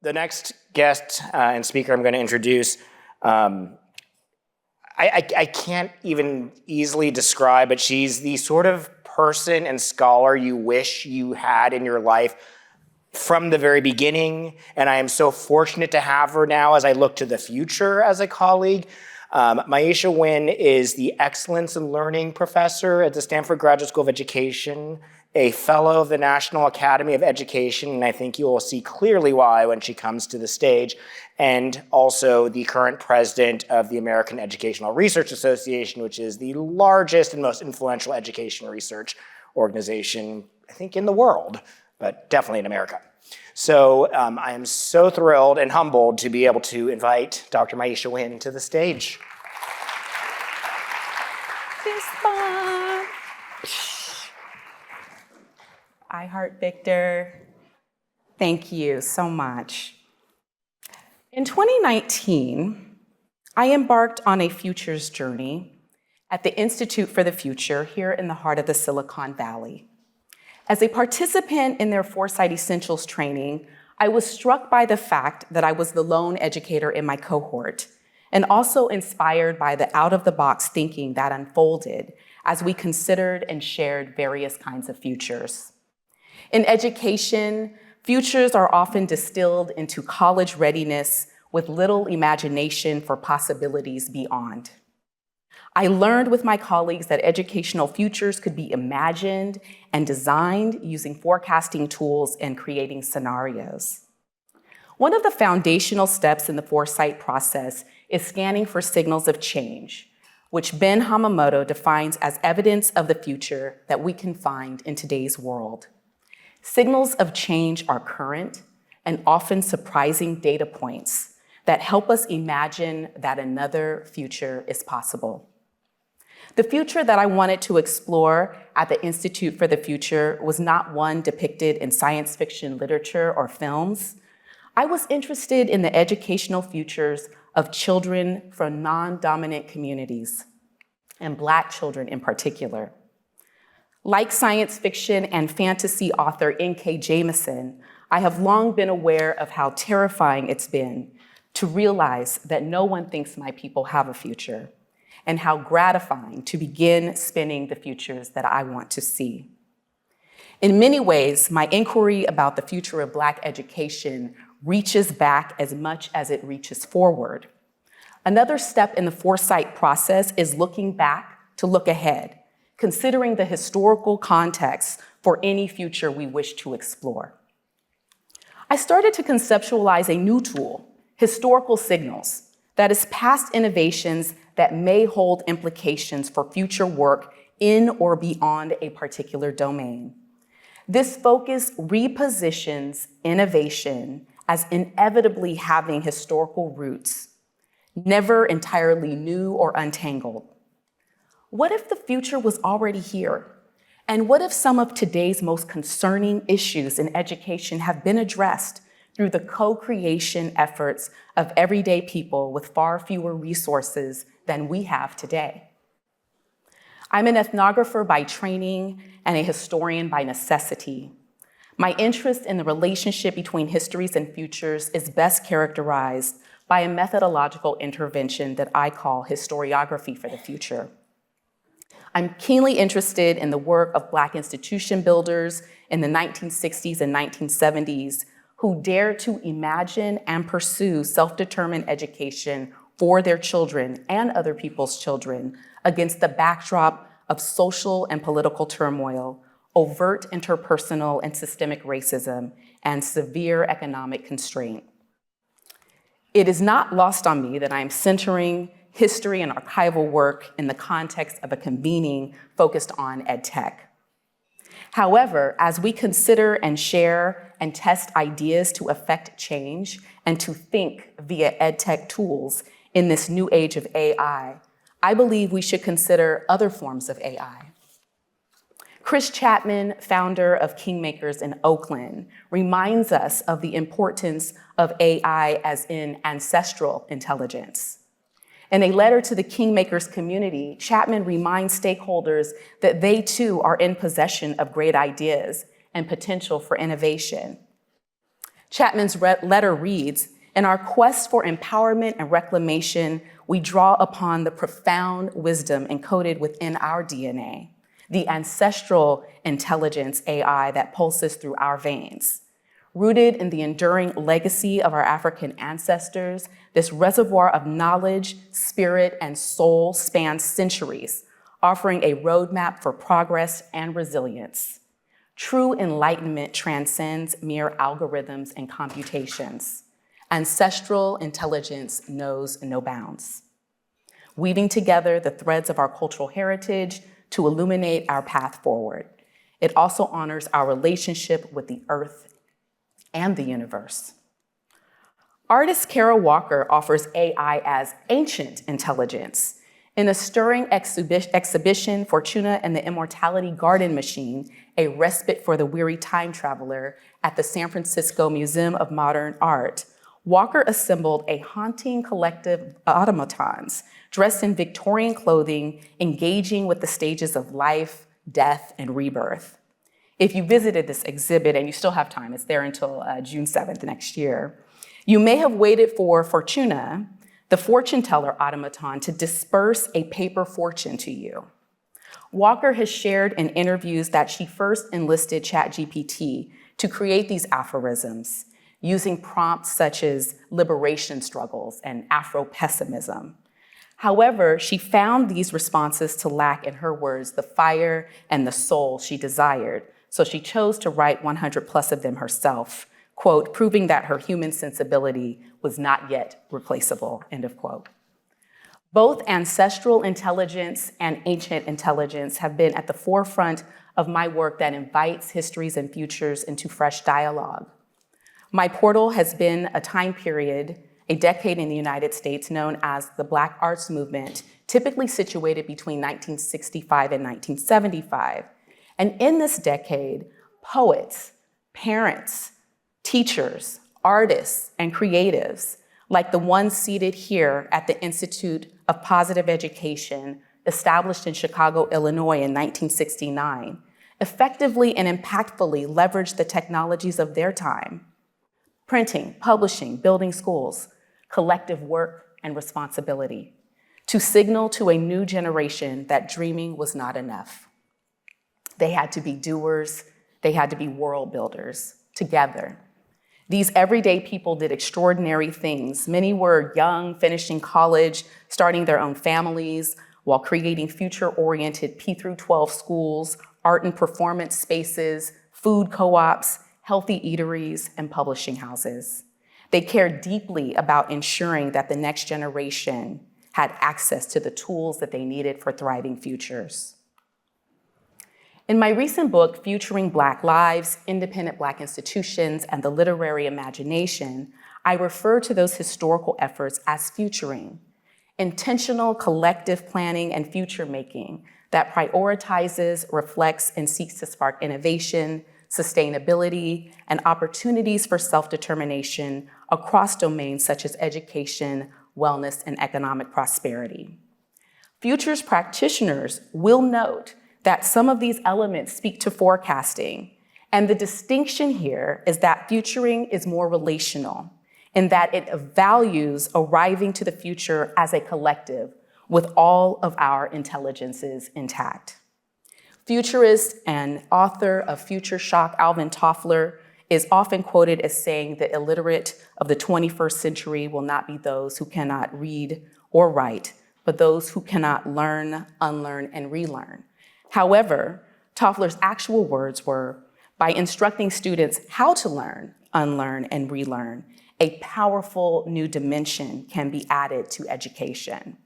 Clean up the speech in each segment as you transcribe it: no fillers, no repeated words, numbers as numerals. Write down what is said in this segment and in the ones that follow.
The next guest and speaker I'm going to introduce, I can't even easily describe, but she's the sort of person and scholar you wish you had in your life from the very beginning, and I am so fortunate to have her now as I look to the future as a colleague. Maisha Winn is the Excellence in Learning Professor at the Stanford Graduate School of Education, a fellow of the National Academy of Education, and I think you will see clearly why when she comes to the stage, and also the current president of the American Educational Research Association, which is the largest and most influential education research organization, I think, in the world, but definitely in America. So I am so thrilled and humbled to be able to invite Dr. Maisha Winn to the stage. I heart Victor. Thank you so much. In 2019, I embarked on a futures journey at the Institute for the Future here in the heart of the Silicon Valley. As a participant in their Foresight Essentials training, I was struck by the fact that I was the lone educator in my cohort, and also inspired by the out-of-the-box thinking that unfolded as we considered and shared various kinds of futures. In education, futures are often distilled into college readiness with little imagination for possibilities beyond. I learned with my colleagues that educational futures could be imagined and designed using forecasting tools and creating scenarios. One of the foundational steps in the foresight process is scanning for signals of change, which Ben Hamamoto defines as evidence of the future that we can find in today's world. Signals of change are current and often surprising data points that help us imagine that another future is possible. The future that I wanted to explore at the Institute for the Future was not one depicted in science fiction literature or films. I was interested in the educational futures of children from non-dominant communities, and Black children in particular. Like science fiction and fantasy author N.K. Jemisin, I have long been aware of how terrifying it's been to realize that no one thinks my people have a future, and how gratifying to begin spinning the futures that I want to see. In many ways, my inquiry about the future of Black education reaches back as much as it reaches forward. Another step in the foresight process is looking back to look ahead, considering the historical context for any future we wish to explore. I started to conceptualize a new tool, historical signals, that is past innovations that may hold implications for future work in or beyond a particular domain. This focus repositions innovation as inevitably having historical roots, never entirely new or untangled. What if the future was already here? And what if some of today's most concerning issues in education have been addressed through the co-creation efforts of everyday people with far fewer resources than we have today? I'm an ethnographer by training and a historian by necessity. My interest in the relationship between histories and futures is best characterized by a methodological intervention that I call historiography for the future. I'm keenly interested in the work of Black institution builders in the 1960s and 1970s who dared to imagine and pursue self-determined education for their children and other people's children against the backdrop of social and political turmoil, overt interpersonal and systemic racism, and severe economic constraint. It is not lost on me that I am centering history and archival work in the context of a convening focused on ed tech. However, as we consider and share and test ideas to affect change and to think via ed tech tools in this new age of AI, I believe we should consider other forms of AI. Chris Chapman, founder of Kingmakers in Oakland, reminds us of the importance of AI as in ancestral intelligence. In a letter to the Kingmakers community, Chapman reminds stakeholders that they too are in possession of great ideas and potential for innovation. Chapman's letter reads, "In our quest for empowerment and reclamation, we draw upon the profound wisdom encoded within our DNA, the ancestral intelligence AI that pulses through our veins. Rooted in the enduring legacy of our African ancestors, this reservoir of knowledge, spirit, and soul spans centuries, offering a roadmap for progress and resilience. True enlightenment transcends mere algorithms and computations. Ancestral intelligence knows no bounds." Weaving together the threads of our cultural heritage to illuminate our path forward. It also honors our relationship with the earth and the universe. Artist Kara Walker offers AI as ancient intelligence. In a stirring exhibition, Fortuna and the Immortality Garden Machine, a respite for the weary time traveler at the San Francisco Museum of Modern Art, Walker assembled a haunting collective of automatons dressed in Victorian clothing, engaging with the stages of life, death, and rebirth. If you visited this exhibit, and you still have time, it's there until June 7th next year, you may have waited for Fortuna, the fortune teller automaton, to disperse a paper fortune to you. Walker has shared in interviews that she first enlisted ChatGPT to create these aphorisms, using prompts such as liberation struggles and Afro-pessimism. However, she found these responses to lack, in her words, the fire and the soul she desired, so she chose to write 100 plus of them herself, quote, proving that her human sensibility was not yet replaceable, end of quote. Both ancestral intelligence and ancient intelligence have been at the forefront of my work that invites histories and futures into fresh dialogue. My portal has been a time period, a decade in the United States known as the Black Arts Movement, typically situated between 1965 and 1975. And in this decade, poets, parents, teachers, artists, and creatives, like the ones seated here at the Institute of Positive Education, established in Chicago, Illinois in 1969, effectively and impactfully leveraged the technologies of their time: printing, publishing, building schools, collective work, and responsibility, to signal to a new generation that dreaming was not enough. They had to be doers, they had to be world builders, together. These everyday people did extraordinary things. Many were young, finishing college, starting their own families, while creating future-oriented P-12 schools, art and performance spaces, food co-ops, healthy eateries, and publishing houses. They cared deeply about ensuring that the next generation had access to the tools that they needed for thriving futures. In my recent book, Futuring Black Lives, Independent Black Institutions, and the Literary Imagination, I refer to those historical efforts as futuring, intentional collective planning and future making that prioritizes, reflects, and seeks to spark innovation, sustainability, and opportunities for self-determination across domains such as education, wellness, and economic prosperity. Futures practitioners will note that some of these elements speak to forecasting, and the distinction here is that futuring is more relational, in that it values arriving to the future as a collective with all of our intelligences intact. Futurist and author of Future Shock, Alvin Toffler, is often quoted as saying the illiterate of the 21st century will not be those who cannot read or write, but those who cannot learn, unlearn, and relearn. However, Toffler's actual words were, by instructing students how to learn, unlearn, and relearn, a powerful new dimension can be added to education.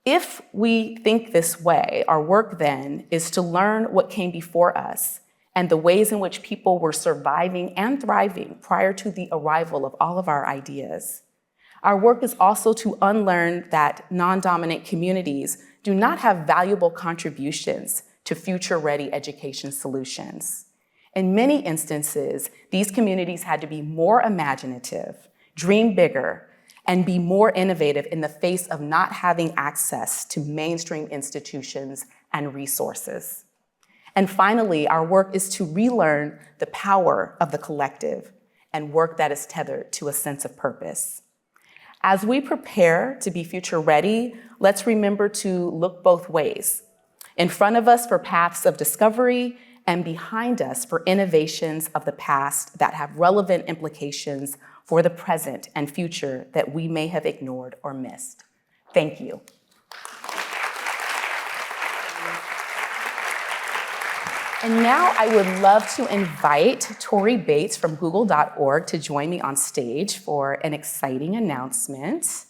If we think this way, our work then is to learn what came before us and the ways in which people were surviving and thriving prior to the arrival of all of our ideas. Our work is also to unlearn that non-dominant communities do not have valuable contributions to future-ready education solutions. In many instances, these communities had to be more imaginative, dream bigger, and be more innovative in the face of not having access to mainstream institutions and resources. And finally, our work is to relearn the power of the collective and work that is tethered to a sense of purpose. As we prepare to be future ready, let's remember to look both ways. In front of us for paths of discovery, and behind us for innovations of the past that have relevant implications for the present and future that we may have ignored or missed. Thank you. And now I would love to invite Tori Bates from google.org to join me on stage for an exciting announcement.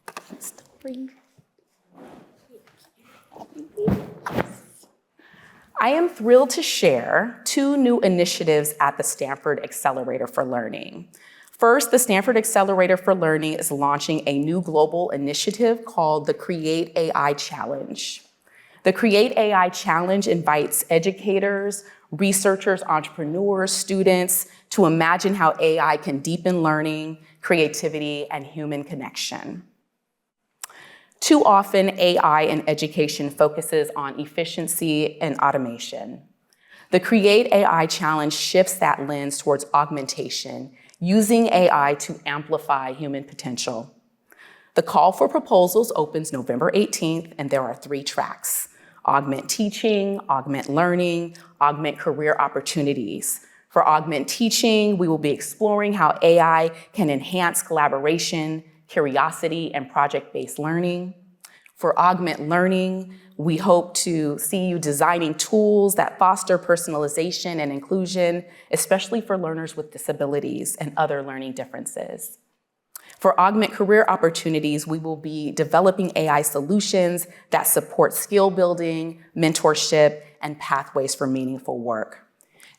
Thanks, Tori. I am thrilled to share 2 new initiatives at the Stanford Accelerator for Learning. First, the Stanford Accelerator for Learning is launching a new global initiative called the Create AI Challenge. The Create AI Challenge invites educators, researchers, entrepreneurs, students to imagine how AI can deepen learning, creativity, and human connection. Too often, AI in education focuses on efficiency and automation. The Create AI Challenge shifts that lens towards augmentation, using AI to amplify human potential. The call for proposals opens November 18th, and there are 3 tracks: augment teaching, augment learning, augment career opportunities. For augment teaching, we will be exploring how AI can enhance collaboration, curiosity, and project-based learning. For augment learning, we hope to see you designing tools that foster personalization and inclusion, especially for learners with disabilities and other learning differences. For augment career opportunities, we will be developing AI solutions that support skill building, mentorship, and pathways for meaningful work.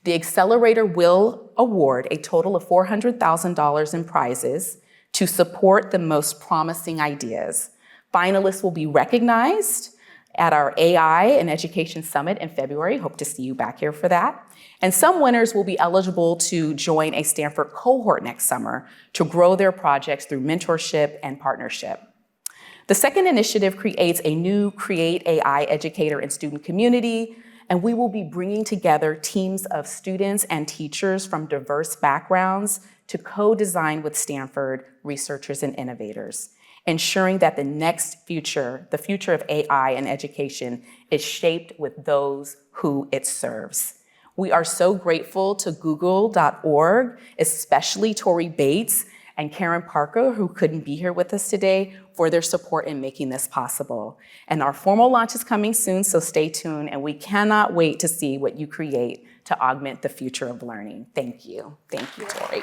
The Accelerator will award a total of $400,000 in prizes to support the most promising ideas. Finalists will be recognized at our AI and Education Summit in February. Hope to see you back here for that. And some winners will be eligible to join a Stanford cohort next summer to grow their projects through mentorship and partnership. The second initiative creates a new Create AI educator and student community, and we will be bringing together teams of students and teachers from diverse backgrounds to co-design with Stanford researchers and innovators, ensuring that the future of AI and education is shaped with those who it serves. We are so grateful to google.org, especially Tori Bates and Karen Parker, who couldn't be here with us today, for their support in making this possible. And our formal launch is coming soon, so stay tuned, and we cannot wait to see what you create to augment the future of learning. Thank you. Thank you, Tori.